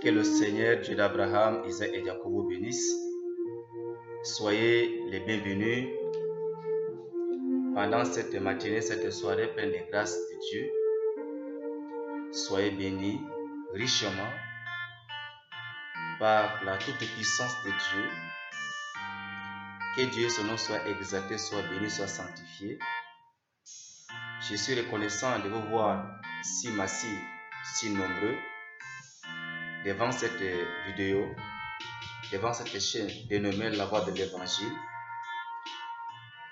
Que le Seigneur, Dieu d'Abraham, Isaac et Jacob vous bénisse. Soyez les bienvenus pendant cette matinée, cette soirée pleine de grâce de Dieu. Soyez bénis richement par la toute puissance de Dieu. Que Dieu, son nom soit exalté, soit béni, soit sanctifié. Je suis reconnaissant de vous voir si massifs, si nombreux devant cette vidéo, devant cette chaîne dénommée La Voix de l'Évangile.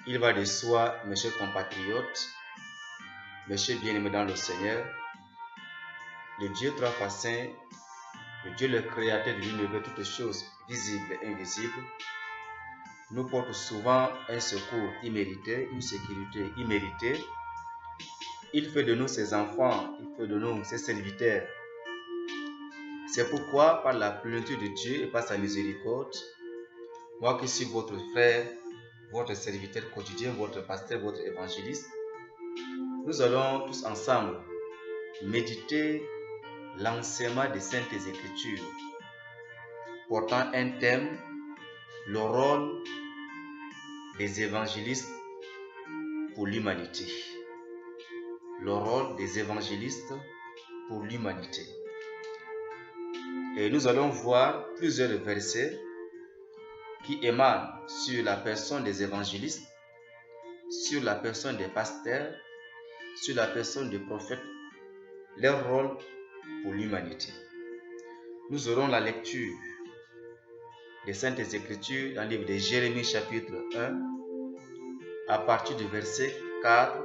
Il va de soi, mes chers compatriotes, mes chers bien-aimés dans le Seigneur, le Dieu trois fois saint, le Dieu le créateur de l'univers, toutes choses visibles et invisibles, nous porte souvent un secours immérité, une sécurité imméritée. Il fait de nous ses enfants, il fait de nous ses serviteurs. C'est pourquoi, par la plénitude de Dieu et par sa miséricorde, moi qui suis votre frère, votre serviteur quotidien, votre pasteur, votre évangéliste, nous allons tous ensemble méditer l'enseignement des Saintes Écritures, portant un thème, le rôle des évangélistes pour l'humanité. Le rôle des évangélistes pour l'humanité. Et nous allons voir plusieurs versets qui émanent sur la personne des évangélistes, sur la personne des pasteurs, sur la personne des prophètes, leur rôle pour l'humanité. Nous aurons la lecture des Saintes Écritures dans le livre de Jérémie chapitre 1 à partir du verset 4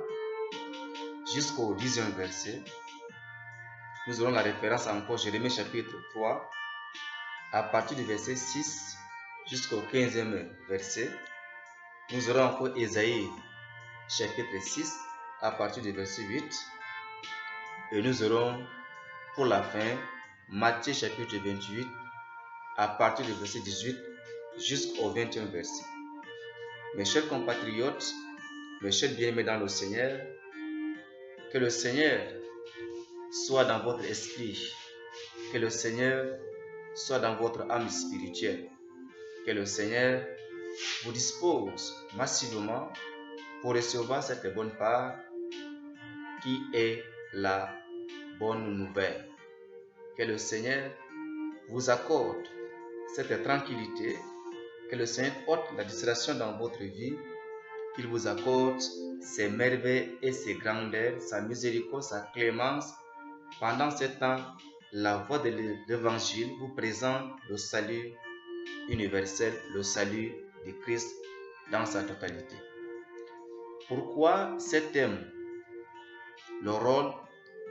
jusqu'au 10e verset. Nous aurons la référence encore Jérémie chapitre 3 à partir du verset 6 jusqu'au 15e verset. Nous aurons encore Ésaïe chapitre 6 à partir du verset 8. Et nous aurons pour la fin Matthieu chapitre 28 à partir du verset 18 jusqu'au 20e verset. Mes chers compatriotes, mes chers bien-aimés dans le Seigneur, que le Seigneur soit dans votre esprit, que le Seigneur soit dans votre âme spirituelle, que le Seigneur vous dispose massivement pour recevoir cette bonne part qui est la bonne nouvelle. Que le Seigneur vous accorde cette tranquillité, que le Seigneur ôte la distraction dans votre vie, qu'il vous accorde ses merveilles et ses grandeurs, sa miséricorde, sa clémence. Pendant ce temps, la voix de l'Évangile vous présente le salut universel, le salut de Christ dans sa totalité. Pourquoi ce thème? Le rôle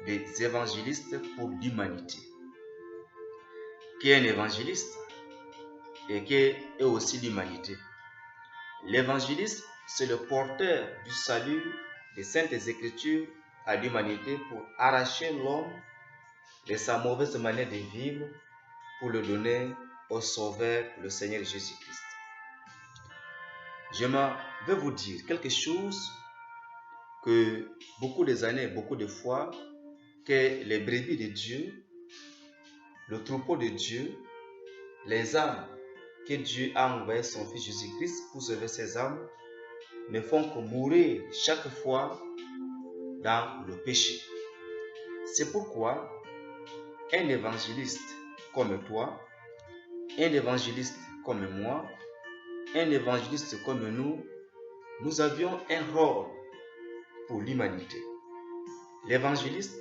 des évangélistes pour l'humanité. Qui est un évangéliste et qui est aussi l'humanité? L'évangéliste, c'est le porteur du salut des Saintes Écritures à l'humanité pour arracher l'homme de sa mauvaise manière de vivre pour le donner au Sauveur, le Seigneur Jésus-Christ. Je vais vous dire quelque chose que beaucoup des années, beaucoup de fois, que les brebis de Dieu, le troupeau de Dieu, les âmes que Dieu a envoyé son Fils Jésus-Christ pour sauver ces âmes, ne font que mourir chaque fois dans le péché. C'est pourquoi un évangéliste comme toi, un évangéliste comme moi, un évangéliste comme nous avions un rôle pour l'humanité. L'évangéliste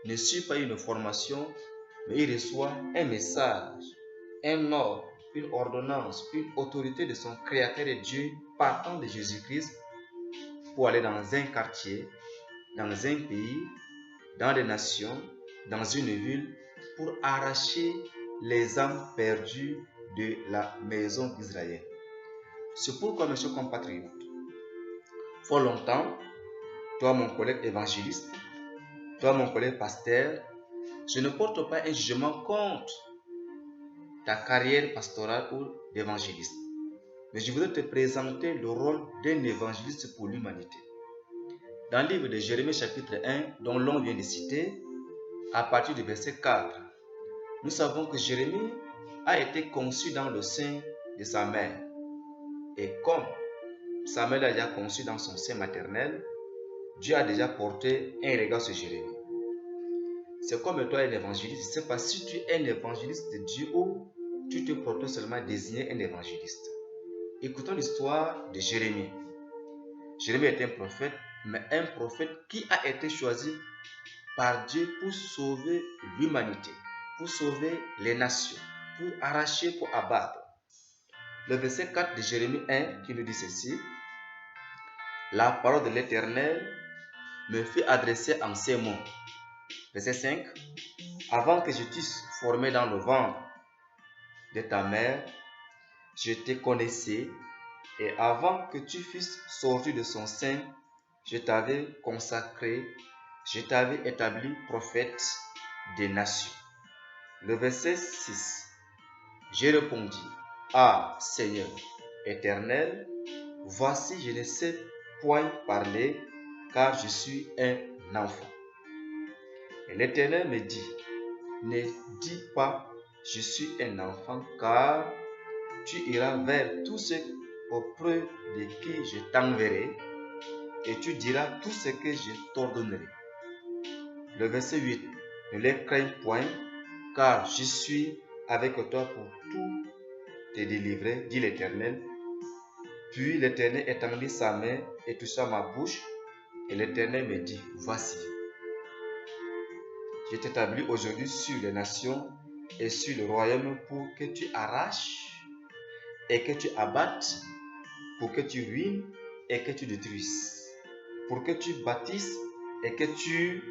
ne suit pas une formation, mais il reçoit un message, un ordre, une ordonnance, une autorité de son Créateur et Dieu partant de Jésus-Christ pour aller dans un quartier, dans un pays, dans des nations, dans une ville, pour arracher les âmes perdues de la maison d'Israël. C'est pourquoi, mes chers compatriotes, fort longtemps, toi mon collègue évangéliste, toi mon collègue pasteur, je ne porte pas un jugement contre ta carrière pastorale ou d'évangéliste. Mais je voudrais te présenter le rôle d'un évangéliste pour l'humanité. Dans le livre de Jérémie chapitre 1, dont l'on vient de citer, à partir du verset 4, nous savons que Jérémie a été conçu dans le sein de sa mère. Et comme sa mère l'a déjà conçu dans son sein maternel, Dieu a déjà porté un regard sur Jérémie. C'est comme toi, un évangéliste. Je ne sais pas si tu es un évangéliste de Dieu ou tu te proposes seulement désigner un évangéliste. Écoutons l'histoire de Jérémie. Jérémie est un prophète, mais un prophète qui a été choisi par Dieu pour sauver l'humanité, pour sauver les nations, pour arracher, pour abattre. Le verset 4 de Jérémie 1 qui nous dit ceci: la parole de l'Éternel me fut adressée en ces mots. Verset 5: avant que je t'eusse formé dans le ventre de ta mère, je te connaissais, et avant que tu fusses sorti de son sein, je t'avais consacré, je t'avais établi prophète des nations. Le verset 6. J'ai répondu: ah Seigneur éternel, voici je ne sais point parler, car je suis un enfant. Et l'Éternel me dit: ne dis pas je suis un enfant, car tu iras vers tous ceux auprès de qui je t'enverrai, et tu diras tout ce que je t'ordonnerai. Le verset 8. Ne les crains point, car je suis avec toi pour tout te délivrer, dit l'Éternel. Puis l'Éternel étendit sa main et toucha ma bouche, et l'Éternel me dit: voici, je t'établis aujourd'hui sur les nations et sur le royaume pour que tu arraches et que tu abattes, pour que tu ruines et que tu détruises, pour que tu bâtisses et que tu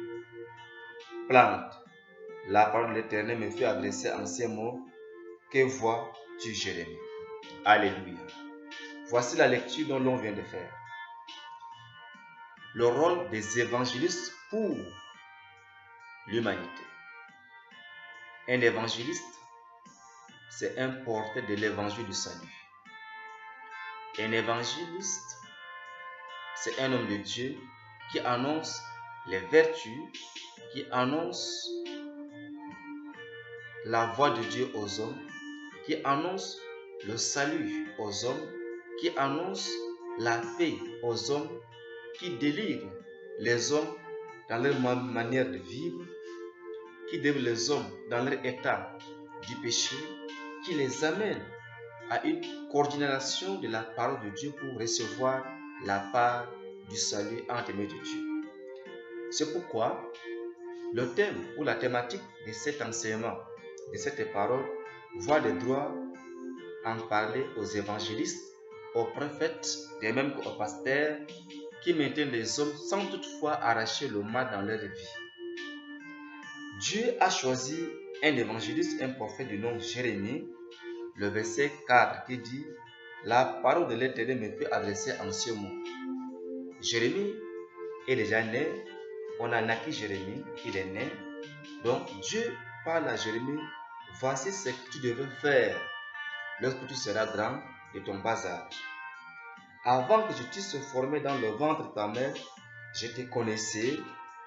plantes. La parole de l'Éternel me fut adressée en ces mots. Que vois-tu, Jérémie? Alléluia. Voici la lecture dont l'on vient de faire. Le rôle des évangélistes pour l'humanité. Un évangéliste, c'est un porteur de l'évangile du salut. Un évangéliste, c'est un homme de Dieu qui annonce les vertus, qui annonce la voix de Dieu aux hommes, qui annonce le salut aux hommes, qui annonce la paix aux hommes, qui délivre les hommes dans leur manière de vivre, qui délivre les hommes dans leur état du péché, qui les amène à une coordination de la parole de Dieu pour recevoir la part du salut entre les mains de Dieu. C'est pourquoi le thème ou la thématique de cet enseignement, de cette parole, voit le droit en parler aux évangélistes, aux prophètes, et même aux pasteurs qui maintiennent les hommes sans toutefois arracher le mal dans leur vie. Dieu a choisi un évangéliste, un prophète du nom de Jérémie, le verset 4 qui dit: la parole de l'Éternel me fut adressée en ce mot. Jérémie est déjà né, on a naquit Jérémie, il est né. Donc Dieu parle à Jérémie: voici ce que tu devrais faire lorsque tu seras grand de ton bas âge. Avant que je t'eusse formé dans le ventre de ta mère, je te connaissais,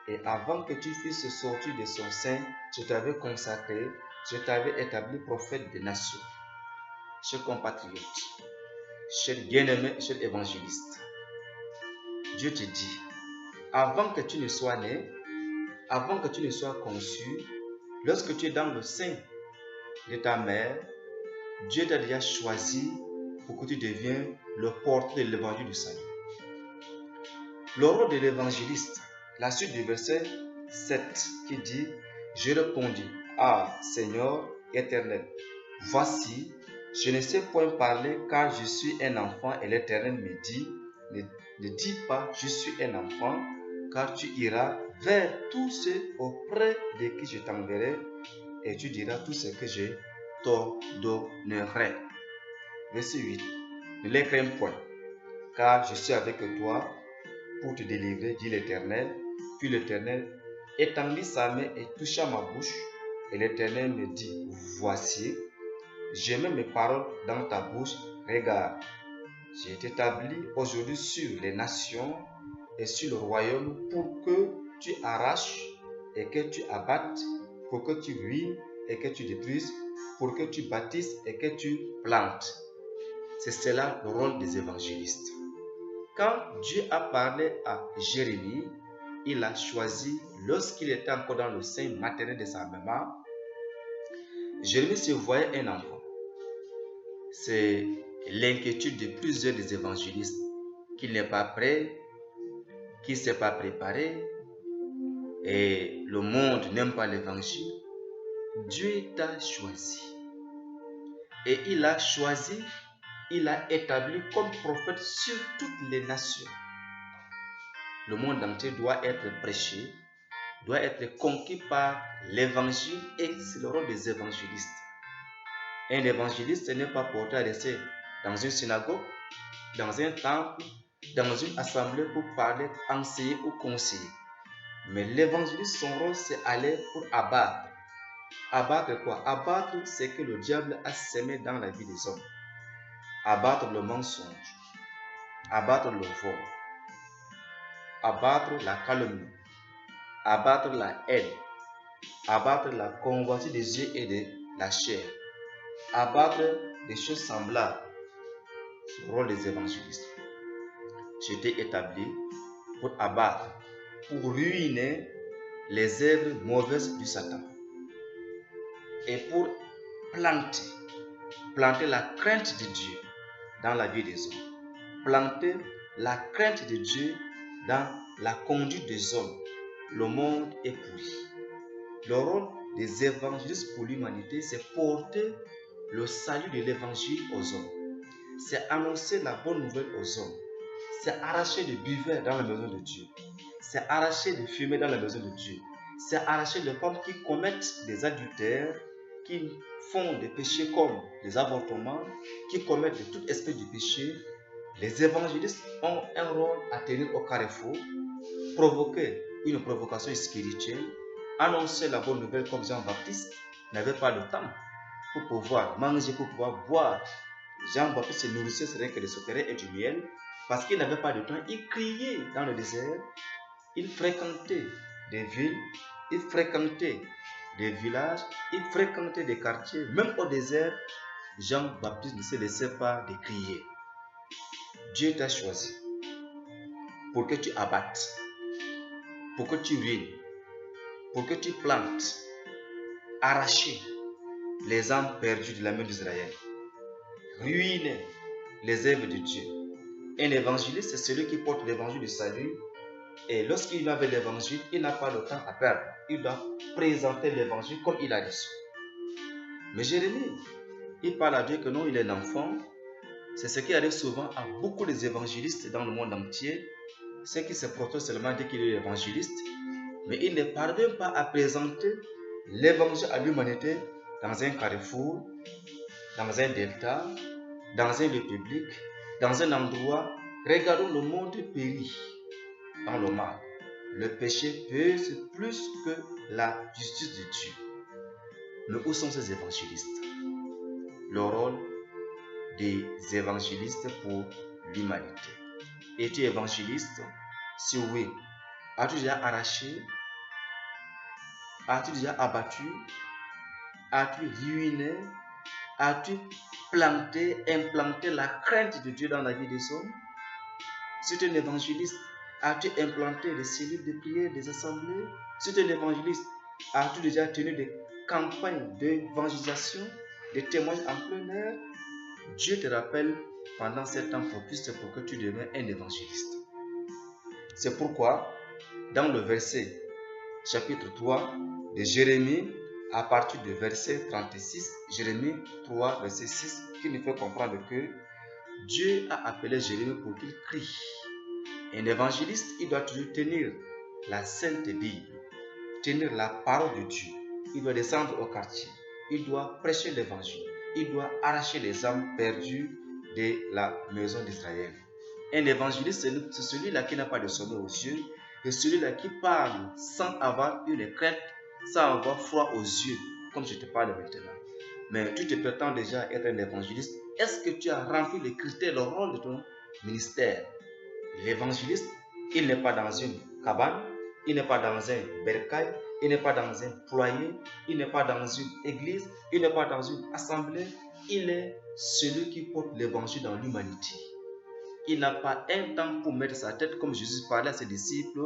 et avant que tu fusses sorti de son sein, je t'avais consacré, je t'avais établi prophète des nations. Chers compatriotes, chers bien-aimés, chers évangélistes, Dieu te dit: avant que tu ne sois né, avant que tu ne sois conçu, lorsque tu es dans le sein de ta mère, Dieu t'a déjà choisi pour que tu deviennes le porteur de l'évangile du salut. Le rôle de l'évangéliste, la suite du verset 7 qui dit: je répondis: ah Seigneur éternel, voici, je ne sais point parler car je suis un enfant. Et l'Éternel me dit: ne dis pas je suis un enfant, car tu iras vers tous ceux auprès de qui je t'enverrai, et tu diras tout ce que je t'ordonnerai. Verset 8. Ne les crains point, car je suis avec toi pour te délivrer, dit l'Éternel. Puis l'Éternel étendit sa main et toucha ma bouche, et l'Éternel me dit: voici, j'ai mis mes paroles dans ta bouche. Regarde, j'ai t'établi aujourd'hui sur les nations et sur le royaume pour que tu arraches et que tu abattes, pour que tu ruines et que tu détruises, pour que tu bâtisses et que tu plantes. C'est cela le rôle des évangélistes. Quand Dieu a parlé à Jérémie, il a choisi, lorsqu'il était encore dans le sein maternel de sa maman, Jérémie se voyait un enfant. C'est l'inquiétude de plusieurs des évangélistes, qu'il n'est pas prêt, qu'il ne s'est pas préparé, et le monde n'aime pas l'évangile. Dieu t'a choisi. Et il a choisi, il a établi comme prophète sur toutes les nations. Le monde entier doit être prêché, doit être conquis par l'évangile, et c'est le rôle des évangélistes. Un évangéliste n'est pas porté à rester dans une synagogue, dans un temple, dans une assemblée pour parler, enseigner ou conseiller. Mais l'évangéliste, son rôle, c'est aller pour abattre. Abattre quoi? Abattre ce que le diable a semé dans la vie des hommes. Abattre le mensonge, abattre le vol, abattre la calomnie, abattre la haine, abattre la convoitise des yeux et de la chair, abattre des choses semblables. C'est le rôle des évangélistes. J'étais établi pour abattre, pour ruiner les œuvres mauvaises du Satan et pour planter la crainte de Dieu dans la vie des hommes, planter la crainte de Dieu dans la conduite des hommes. Le monde est pourri. Le rôle des évangélistes pour l'humanité, c'est porter le salut de l'évangile aux hommes. C'est annoncer la bonne nouvelle aux hommes. C'est arracher le buveur dans la maison de Dieu. C'est arracher le fumeur dans la maison de Dieu. C'est arracher les femmes qui commettent des adultères, qui font des péchés comme les avortements, qui commettent de tout espèce de péché. Les évangélistes ont un rôle à tenir au carrefour, provoquer une provocation spirituelle, annoncer la bonne nouvelle comme Jean-Baptiste n'avait pas le temps pour pouvoir manger, pour pouvoir boire. Jean-Baptiste se nourrissait rien que de sauterelles et du miel parce qu'il n'avait pas de temps. Il criait dans le désert, il fréquentait des villes, il fréquentait des villages, il fréquentait des quartiers. Même au désert, Jean-Baptiste ne se laissait pas de crier. Dieu t'a choisi pour que tu abattes, pour que tu ruines, pour que tu plantes, arracher les âmes perdues de la main d'Israël, ruiner les œuvres de Dieu. Un évangéliste, c'est celui qui porte l'évangile du salut, et lorsqu'il vient avec l'évangile, il n'a pas le temps à perdre. Il doit présenter l'évangile comme il a reçu. Mais Jérémie, il parle à Dieu que non, il est l'enfant. C'est ce qui arrive souvent à beaucoup des évangélistes dans le monde entier. Ceux qui se protègent seulement dès qu'il est évangéliste, mais il ne parvient pas à présenter l'évangile à l'humanité dans un carrefour, dans un delta, dans un lieu public, dans un endroit. Regardons, le monde périt dans le mal. Le péché pèse plus que la justice de Dieu. Mais où sont ces évangélistes? Le rôle des évangélistes pour l'humanité. Es-tu évangéliste? Si oui, as-tu déjà arraché? As-tu déjà abattu? As-tu ruiné? As-tu planté, implanté la crainte de Dieu dans la vie des hommes? Si tu es un évangéliste, as-tu implanté des cellules de prière, des assemblées? Si tu es un évangéliste, as-tu déjà tenu des campagnes d'évangélisation, des témoignages en plein air? Dieu te rappelle pendant ce temps propice pour que tu deviennes un évangéliste. C'est pourquoi, dans le verset chapitre 3 de Jérémie, à partir du verset 36, Jérémie 3, verset 6, qui nous fait comprendre que Dieu a appelé Jérémie pour qu'il crie. Un évangéliste, il doit toujours tenir la Sainte Bible, tenir la parole de Dieu. Il doit descendre au quartier, il doit prêcher l'évangile, il doit arracher les âmes perdues de la maison d'Israël. Un évangéliste, c'est celui-là qui n'a pas de sommeil aux yeux, et celui-là qui parle sans avoir eu les craintes, sans avoir froid aux yeux, comme je te parle maintenant. Mais tu te prétends déjà être un évangéliste. Est-ce que tu as rempli les critères, le rôle de ton ministère? L'évangéliste, il n'est pas dans une cabane, il n'est pas dans un bercail, il n'est pas dans un poulailler, il n'est pas dans une église, il n'est pas dans une assemblée. Il est celui qui porte l'évangile dans l'humanité. Il n'a pas un temps pour mettre sa tête, comme Jésus parlait à ses disciples,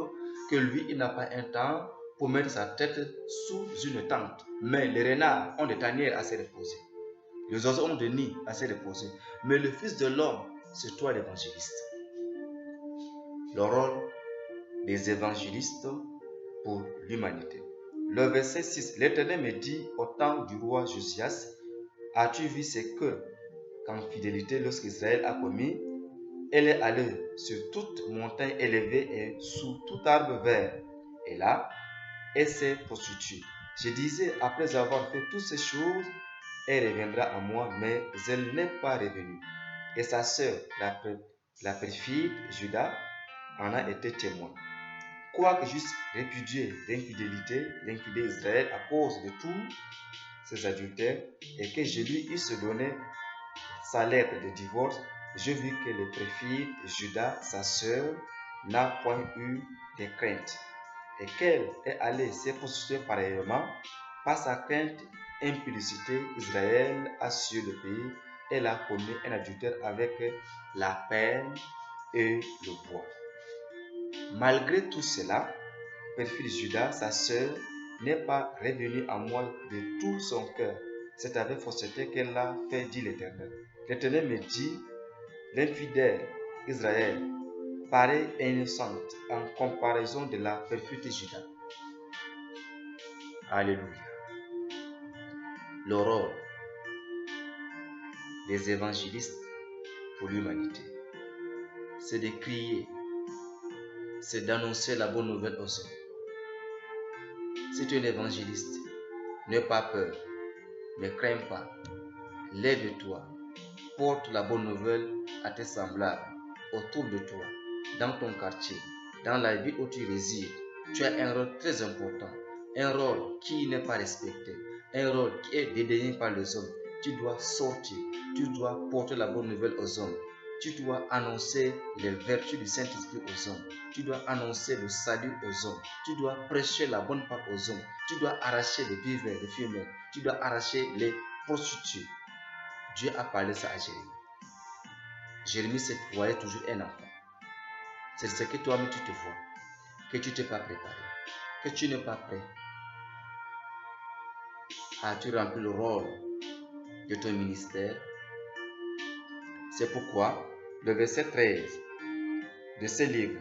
que lui, il n'a pas un temps pour mettre sa tête sous une tente. Mais les renards ont des tanières à se reposer. Les oiseaux ont des nids à se reposer. Mais le Fils de l'homme, c'est toi l'évangéliste. Le rôle des évangélistes pour l'humanité. Le verset 6, l'Éternel me dit au temps du roi Josias, as-tu vu ce que, qu'en fidélité, lorsqu'Israël a commis, elle est allée sur toute montagne élevée et sous tout arbre vert. Et là, elle s'est prostituée. Je disais, après avoir fait toutes ces choses, elle reviendra à moi, mais elle n'est pas revenue. Et sa sœur, la perfide Judas, en a été témoin. Quoique j'eusse répudié l'infidélité Israël à cause de tous ses adultères, et que je lui eusse donné sa lettre de divorce, je vis que le perfide Judas, sa sœur, n'a point eu de crainte, et qu'elle est allée se prostituer pareillement. Par sa crainte, impudicité, Israël a sué le pays. Elle a commis un adultère avec la peine et le bois. Malgré tout cela, perfide Judas, sa sœur, n'est pas revenue à moi de tout son cœur. C'est avec fausseté qu'elle l'a fait, dit l'Éternel. L'Éternel me dit, l'infidèle Israël paraît innocente en comparaison de la perfide Judas. Alléluia. Le rôle des évangélistes pour l'humanité, c'est de crier, c'est d'annoncer la bonne nouvelle aux hommes. Si tu es un évangéliste, n'aie pas peur, ne crains pas, lève-toi, porte la bonne nouvelle à tes semblables, autour de toi, dans ton quartier, dans la ville où tu résides. Tu as un rôle très important, un rôle qui n'est pas respecté, un rôle qui est dédaigné par les hommes. Tu dois sortir, tu dois porter la bonne nouvelle aux hommes. Tu dois annoncer les vertus du Saint-Esprit aux hommes. Tu dois annoncer le salut aux hommes. Tu dois prêcher la bonne part aux hommes. Tu dois arracher les viveurs, les fumeurs. Tu dois arracher les prostituées. Dieu a parlé ça à Jérémie. Jérémie se voyait toujours un enfant. C'est ce que toi-même tu te vois, que tu ne t'es pas préparé, que tu n'es pas prêt. As-tu rempli le rôle de ton ministère? C'est pourquoi le verset 13 de ce livre,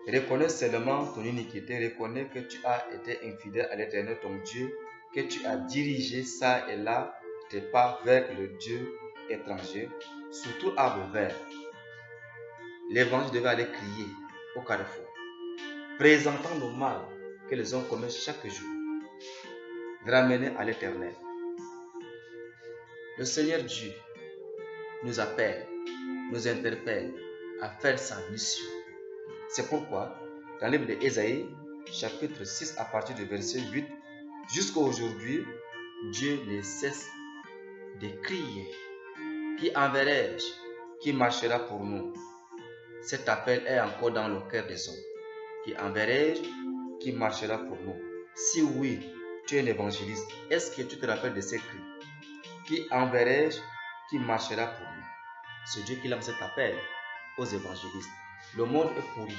reconnais seulement ton iniquité, reconnais que tu as été infidèle à l'Éternel ton Dieu, que tu as dirigé ça et là tes pas vers le Dieu étranger, surtout arbre vert. L'évangile devait aller crier au carrefour, présentant le mal que les hommes commettent chaque jour, ramener à l'Éternel. Le Seigneur Dieu nous appelle, nous interpelle à faire sa mission. C'est pourquoi, dans le livre d'Ésaïe, chapitre 6, à partir du verset 8, jusqu'à aujourd'hui, Dieu ne cesse de crier. Qui enverrai-je? Qui marchera pour nous? Cet appel est encore dans le cœur des hommes. Qui enverrai-je? Qui marchera pour nous? Si oui, tu es un évangéliste, est-ce que tu te rappelles de ces cris? Qui enverrai-je? Qui marchera pour nous? C'est Dieu qui lance cet appel aux évangélistes. Le monde est pourri.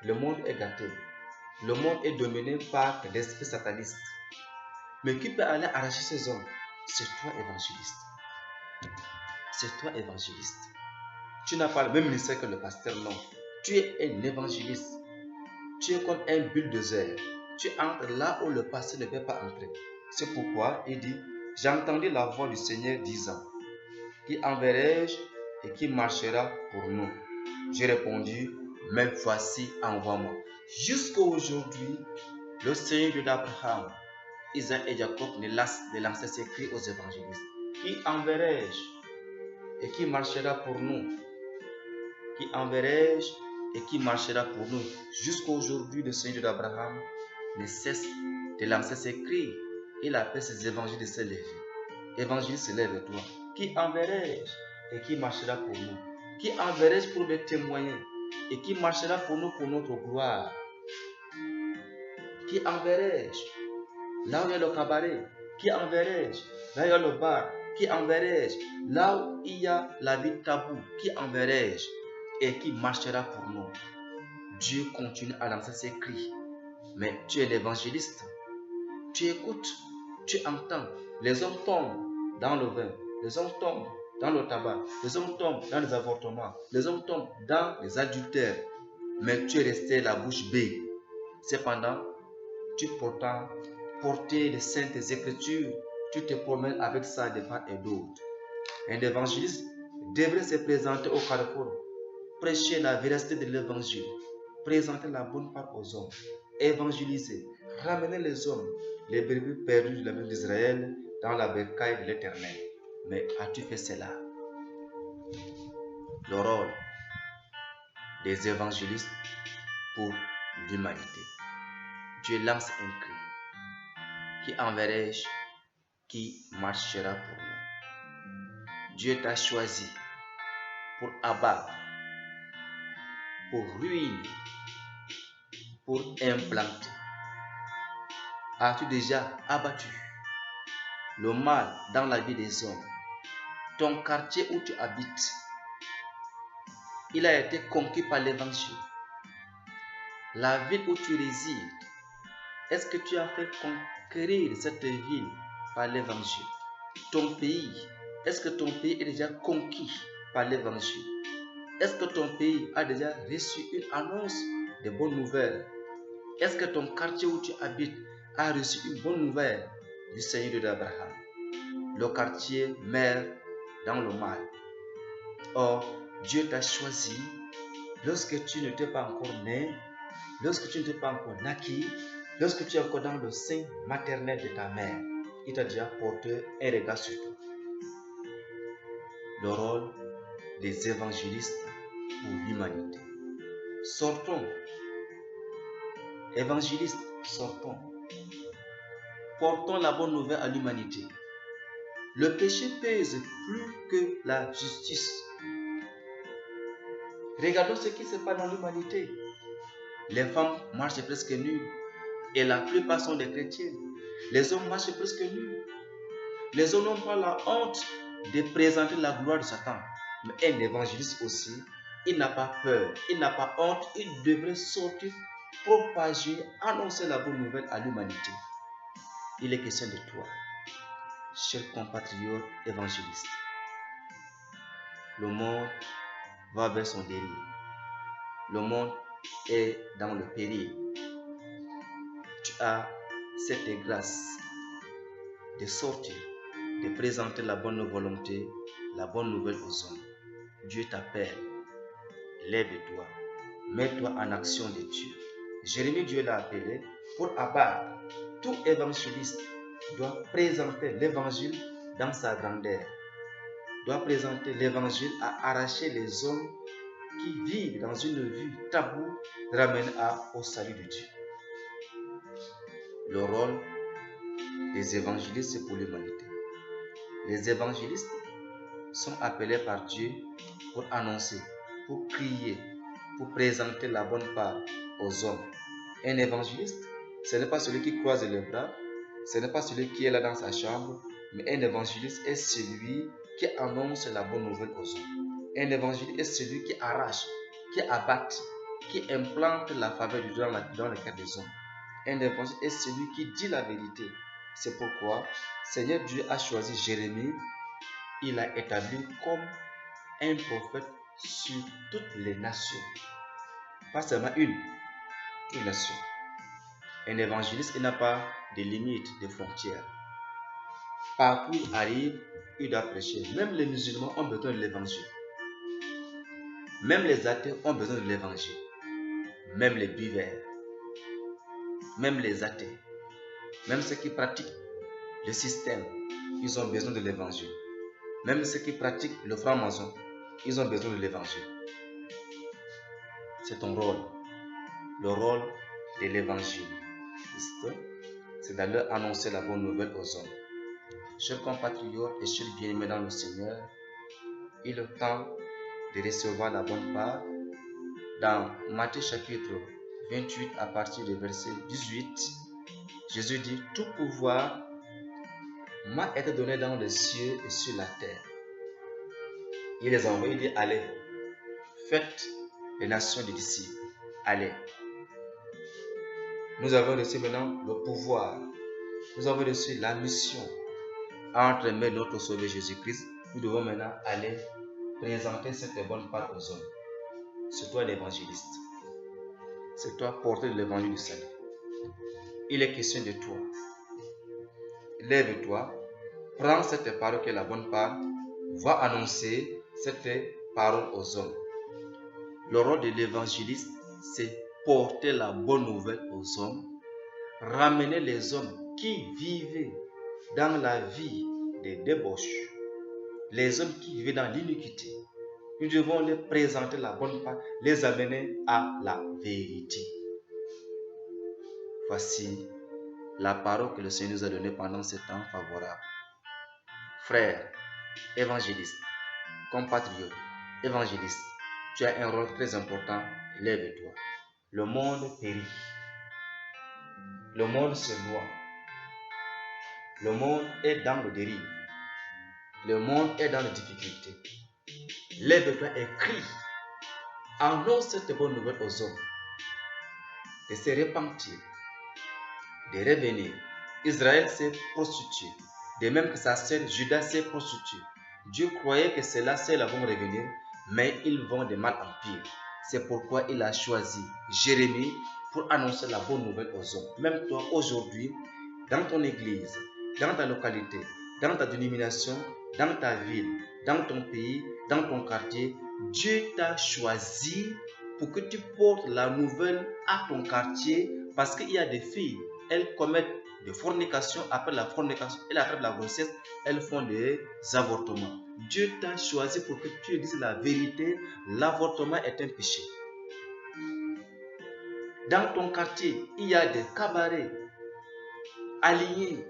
Le monde est gâté. Le monde est dominé par l'esprit sataniste. Mais qui peut aller arracher ces hommes? C'est toi, évangéliste. C'est toi, évangéliste. Tu n'as pas le même ministère que le pasteur, non. Tu es un évangéliste. Tu es comme un bulldozer. Tu entres là où le pasteur ne peut pas entrer. C'est pourquoi il dit, j'ai entendu la voix du Seigneur disant, qui enverrai-je et qui marchera pour nous? J'ai répondu, mais voici, envoie-moi. Jusqu'à aujourd'hui, le Seigneur Dieu d'Abraham, Isaac et Jacob ne lançait ses cris aux évangélistes. Qui enverrai-je et qui marchera pour nous? Qui enverrai-je et qui marchera pour nous? Jusqu'à aujourd'hui, le Seigneur Dieu d'Abraham ne cesse de lancer ses cris. Il appelle ses évangiles de se lever. Évangéliste, lève-toi. Qui enverrai-je et qui marchera pour nous? Qui enverrai-je pour me témoigner et qui marchera pour nous pour notre gloire? qui enverrai-je? Là où il y a le cabaret, qui enverrai-je? Là où il y a le bar, qui enverrai-je? Là où il y a la vie taboue, qui enverrai-je? Et qui marchera pour nous? Dieu continue à lancer ses cris. Mais tu es l'évangéliste. Tu écoutes, tu entends. Les hommes tombent dans le vin, les hommes tombent dans le tabac, les hommes tombent dans les avortements, les hommes tombent dans les adultères. Mais tu es resté la bouche bée. Cependant, tu pourtant portais les saintes écritures, tu te promènes avec ça de part et d'autre. Un évangéliste devrait se présenter au carrefour, prêcher la véracité de l'évangile, présenter la bonne part aux hommes, évangéliser, ramener les hommes, les brebis perdus de la maison d'Israël dans la bercaille de l'Éternel. Mais as-tu fait cela? Le rôle des évangélistes pour l'humanité. Dieu lance un cri. Qui enverrai-je? Qui marchera pour nous? Dieu t'a choisi pour abattre, pour ruiner, pour implanter. As-tu déjà abattu le mal dans la vie des hommes? Ton quartier où tu habites, il a été conquis par l'évangile. La ville où tu résides, est-ce que tu as fait conquérir cette ville par l'évangile? Ton pays, est-ce que ton pays est déjà conquis par l'évangile? Est-ce que ton pays a déjà reçu une annonce de bonnes nouvelles? Est-ce que ton quartier où tu habites a reçu une bonne nouvelle du Seigneur d'Abraham? Le quartier meurt dans le mal. Or, Dieu t'a choisi lorsque tu n'étais pas encore né, lorsque tu n'étais pas encore naquis, lorsque tu es encore dans le sein maternel de ta mère. Il t'a déjà porté un regard sur toi. Le rôle des évangélistes pour l'humanité. Sortons, évangélistes, sortons. Portons la bonne nouvelle à l'humanité. Le péché pèse plus que la justice. Regardons ce qui se passe dans l'humanité. Les femmes marchent presque nues et la plupart sont des chrétiens. Les hommes marchent presque nus. Les hommes n'ont pas la honte de présenter la gloire de Satan. Mais un évangéliste aussi, il n'a pas peur, il n'a pas honte, il devrait sortir, propager, annoncer la bonne nouvelle à l'humanité. Il est question de toi, cher compatriote évangéliste. Le monde va vers son dérive. Le monde est dans le péril. Tu as cette grâce de sortir, de présenter la bonne volonté, la bonne nouvelle aux hommes. Dieu t'appelle. Lève-toi. Mets-toi en action de Dieu. Jérémie, Dieu l'a appelé pour abattre. Tout évangéliste doit présenter l'évangile dans sa grandeur. Doit présenter l'évangile à arracher les hommes qui vivent dans une vie taboue, ramène au salut de Dieu. Le rôle des évangélistes, c'est pour l'humanité. Les évangélistes sont appelés par Dieu pour annoncer, pour crier, pour présenter la bonne part aux hommes. Un évangéliste, ce n'est pas celui qui croise les bras, ce n'est pas celui qui est là dans sa chambre, mais un évangéliste est celui qui annonce la bonne nouvelle aux hommes. Un évangéliste est celui qui arrache, qui abatte, qui implante la faveur de Dieu dans le cœur des hommes. Un évangéliste est celui qui dit la vérité. C'est pourquoi Seigneur Dieu a choisi Jérémie. Il l'a établi comme un prophète sur toutes les nations. Pas seulement une nation. Un évangéliste, il n'a pas de limites, de frontières. Partout il arrive, il doit prêcher. Même les musulmans ont besoin de l'évangile. Même les athées ont besoin de l'évangile. Même les buveurs. Même les athées. Même ceux qui pratiquent le système, ils ont besoin de l'évangile. Même ceux qui pratiquent le franc-maçon, ils ont besoin de l'évangile. C'est ton rôle. Le rôle de l'évangile, c'est d'aller annoncer la bonne nouvelle aux hommes. Chers compatriotes et chers bien-aimés dans le Seigneur, il est temps de recevoir la bonne part. Dans Matthieu chapitre 28 à partir du verset 18, Jésus dit, tout pouvoir m'a été donné dans les cieux et sur la terre. Il les a envoyés, il dit, allez, faites les nations des disciples. Allez. Nous avons reçu maintenant le pouvoir. Nous avons reçu la mission. Entre les mains de notre Sauveur Jésus-Christ, nous devons maintenant aller présenter cette bonne part aux hommes. C'est toi l'évangéliste. C'est toi porteur de l'évangile du salut. Il est question de toi. Lève-toi, prends cette parole qui est la bonne part, va annoncer cette parole aux hommes. Le rôle de l'évangéliste, c'est porter la bonne nouvelle aux hommes, ramener les hommes qui vivaient dans la vie des débauches, les hommes qui vivaient dans l'iniquité. Nous devons les présenter la bonne part, les amener à la vérité. Voici la parole que le Seigneur nous a donnée pendant ce temps favorable. Frères, évangélistes, compatriotes, évangélistes, tu as un rôle très important, lève-toi. Le monde périt. Le monde se noie. Le monde est dans le dérive. Le monde est dans les difficultés. Lève-toi et crie. Annonce cette bonne nouvelle aux hommes. De se repentir. De revenir. Israël s'est prostitué. De même que sa sœur Judas s'est prostituée. Dieu croyait que ceux-là vont revenir, mais ils vont de mal en pire. C'est pourquoi il a choisi Jérémie pour annoncer la bonne nouvelle aux hommes. Même toi, aujourd'hui, dans ton église, dans ta localité, dans ta dénomination, dans ta ville, dans ton pays, dans ton quartier, Dieu t'a choisi pour que tu portes la nouvelle à ton quartier, parce qu'il y a des filles, elles commettent des fornications, après la fornication, elles attrapent la grossesse, elles font des avortements. Dieu t'a choisi pour que tu dises la vérité, l'avortement est un péché. Dans ton quartier, il y a des cabarets alignés,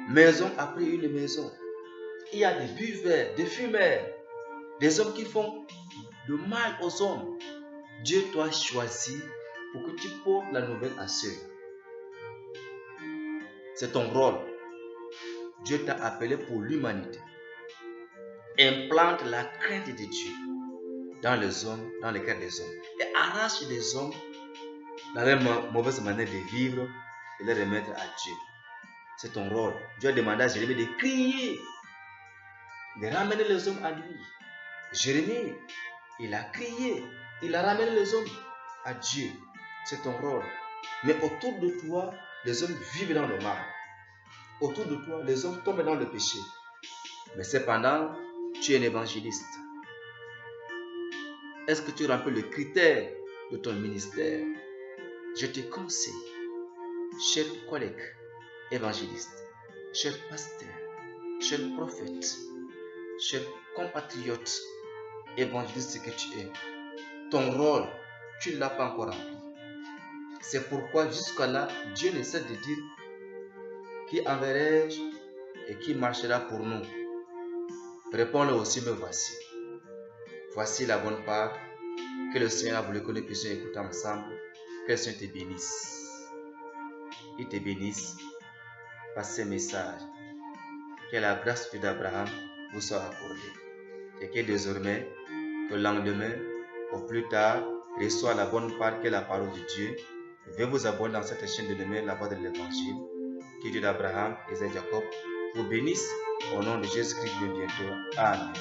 maison après une maison. Il y a des buveurs, des fumeurs, des hommes qui font le mal aux hommes. Dieu t'a choisi pour que tu portes la nouvelle à ceux. C'est ton rôle. Dieu t'a appelé pour l'humanité. Implante la crainte de Dieu dans les hommes, dans les cœurs des hommes. Et arrache les hommes dans leur mauvaise manière de vivre et les remettre à Dieu. C'est ton rôle. Dieu a demandé à Jérémie de crier, de ramener les hommes à lui. Jérémie, il a crié, il a ramené les hommes à Dieu. C'est ton rôle. Mais autour de toi, les hommes vivent dans le mal. Autour de toi, les hommes tombent dans le péché. Mais cependant, tu es un évangéliste. Est-ce que tu remplis le critère de ton ministère? Je te conseille, cher collègue évangéliste, cher pasteur, cher prophète, cher compatriote, évangéliste que tu es, ton rôle, tu ne l'as pas encore rempli. C'est pourquoi jusqu'à là, Dieu ne cesse de dire, qui enverrai-je et qui marchera pour nous? Réponds-le aussi, me voici. Voici la bonne part que le Seigneur a voulu que nous puissions écouter ensemble. Que le Seigneur te bénisse. Il te bénisse par ces messages. Que la grâce d'Abraham vous soit accordée. Et que désormais, que le lendemain, au plus tard, reçoit la bonne part que la parole de Dieu. Veuillez vous abonner dans cette chaîne de demain, la voix de l'évangile. Que Dieu d'Abraham, Isaac et Jacob vous bénisse au nom de Jésus-Christ de bientôt. Amen.